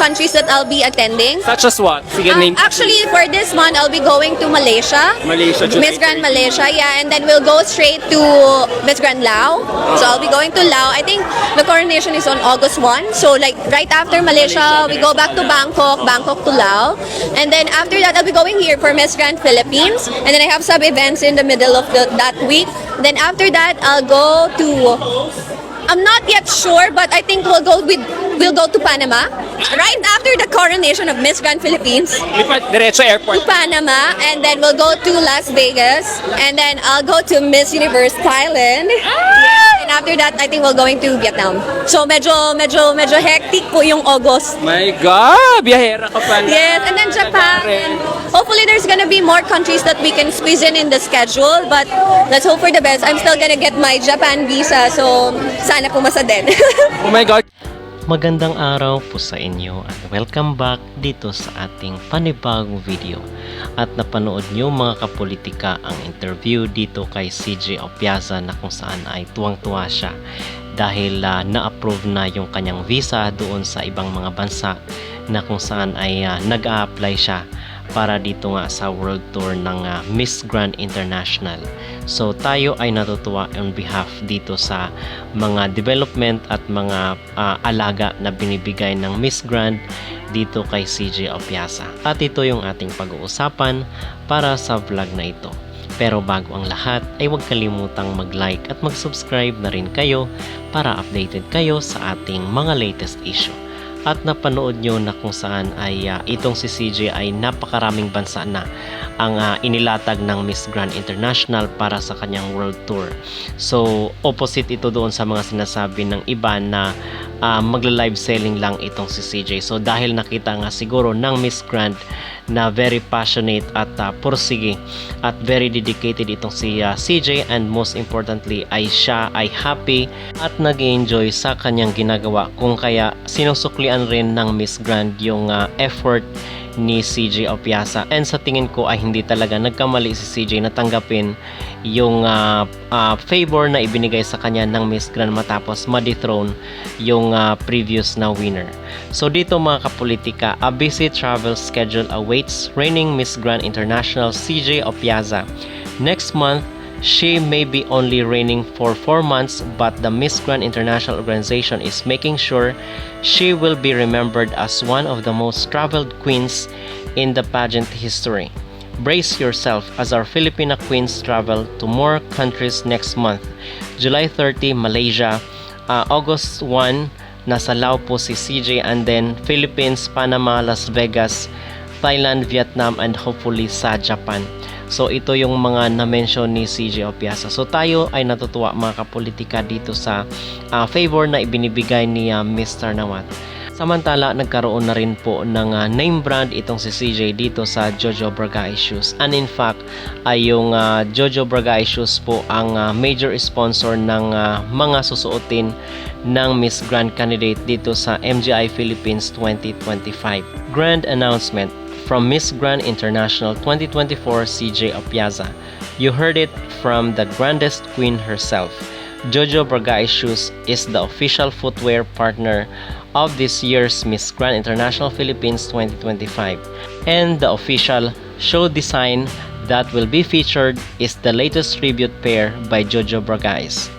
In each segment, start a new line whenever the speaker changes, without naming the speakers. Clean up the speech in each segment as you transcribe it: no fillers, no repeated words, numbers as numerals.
countries that I'll be attending.
Such as what? Sige, name.
Actually, for this one, I'll be going to Malaysia.
Malaysia, June
Miss Grand
8.
Malaysia, yeah. And then we'll go straight to Miss Grand Lao. So I'll be going to Lao. I think the coronation is on August 1. So like right after Malaysia, we go back to Bangkok, Bangkok to Lao. And then after that, I'll be going here for Miss Grand Philippines. And then I have some events in the middle of that week. Then after that, I'll go to, I'm not yet sure, but I think we'll go to Panama right after the coronation of Miss Grand Philippines.
Lipat, diretso airport.
To Panama, and then we'll go to Las Vegas, and then I'll go to Miss Universe Thailand. And after that, I think we're going to Vietnam. So medyo hectic po yung August.
My God! Biyahera ka pala.
Yes, and then Japan. And hopefully there's gonna be more countries that we can squeeze in the schedule, but let's hope for the best. I'm still gonna get my Japan visa, so sana pumasa din.
Oh my God!
Magandang araw po sa inyo at welcome back dito sa ating panibagong video. At napanood nyo mga kapolitika ang interview dito kay CJ Opiaza na kung saan ay tuwang-tuwa siya dahil na-approve na yung kanyang visa doon sa ibang mga bansa na kung saan ay nag-a-apply siya para dito nga sa world tour ng Miss Grand International. So tayo ay natutuwa on behalf dito sa mga development at mga alaga na binibigay ng Miss Grand dito kay CJ Opiaza. At ito yung ating pag-uusapan para sa vlog na ito. Pero bago ang lahat ay huwag kalimutang mag-like at mag-subscribe na rin kayo para updated kayo sa ating mga latest issue. At napanood nyo na kung saan ay itong si CJ ay napakaraming bansa na ang inilatag ng Miss Grand International para sa kanyang world tour. So opposite ito doon sa mga sinasabi ng iba na magla-live selling lang itong si CJ. So dahil nakita nga siguro ng Miss Grand na very passionate at pursige at very dedicated itong si CJ, and most importantly ay siya ay happy at nag-enjoy sa kanyang ginagawa, kung kaya sinusuklian rin ng Miss Grand yung effort ni CJ Opiaza. And sa tingin ko ay hindi talaga nagkamali si CJ na tanggapin yung favor na ibinigay sa kanya ng Miss Grand matapos ma-dethrone yung previous na winner. So dito mga kapolitika, a busy travel schedule awaits reigning Miss Grand International CJ Opiaza. Next month, she may be only reigning for 4 months, but the Miss Grand International organization is making sure she will be remembered as one of the most traveled queens in the pageant history. Brace yourself as our Filipina queens travel to more countries next month. July 30, Malaysia. August 1, nasa Lao po si CJ, and then Philippines, Panama, Las Vegas, Thailand, Vietnam, and hopefully sa Japan. So ito yung mga na-mention ni CJ Opiaza. So tayo ay natutuwa mga kapolitika dito sa favor na ibinibigay ni Mr. Nawat. Samantala, nagkaroon na rin po ng name brand itong si CJ dito sa Jojo Bragais Shoes. And in fact, ay yung Jojo Bragais Shoes po ang major sponsor ng mga susuotin ng Miss Grand candidate dito sa MGI Philippines 2025. Grand announcement from Miss Grand International 2024 CJ Opiaza. You heard it from the grandest queen herself. Jojo Bragais Shoes is the official footwear partner of this year's Miss Grand International Philippines 2025, and the official show design that will be featured is the latest tribute pair by Jojo Bragais.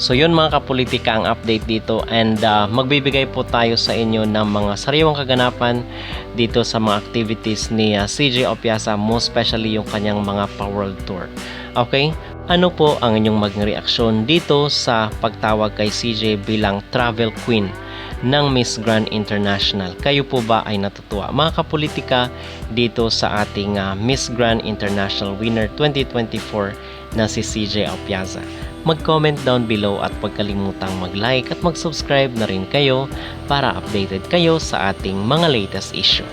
So yun mga kapolitika ang update dito, and magbibigay po tayo sa inyo ng mga sariwang kaganapan dito sa mga activities ni CJ Opiaza, most especially yung kanyang mga pa-world tour. Okay? Ano po ang inyong maging reaksyon dito sa pagtawag kay CJ bilang travel queen ng Miss Grand International? Kayo po ba ay natutuwa mga kapolitika dito sa ating Miss Grand International winner 2024 na si CJ Opiaza? Mag-comment down below at huwag kalimutang mag-like at mag-subscribe na rin kayo para updated kayo sa ating mga latest issue.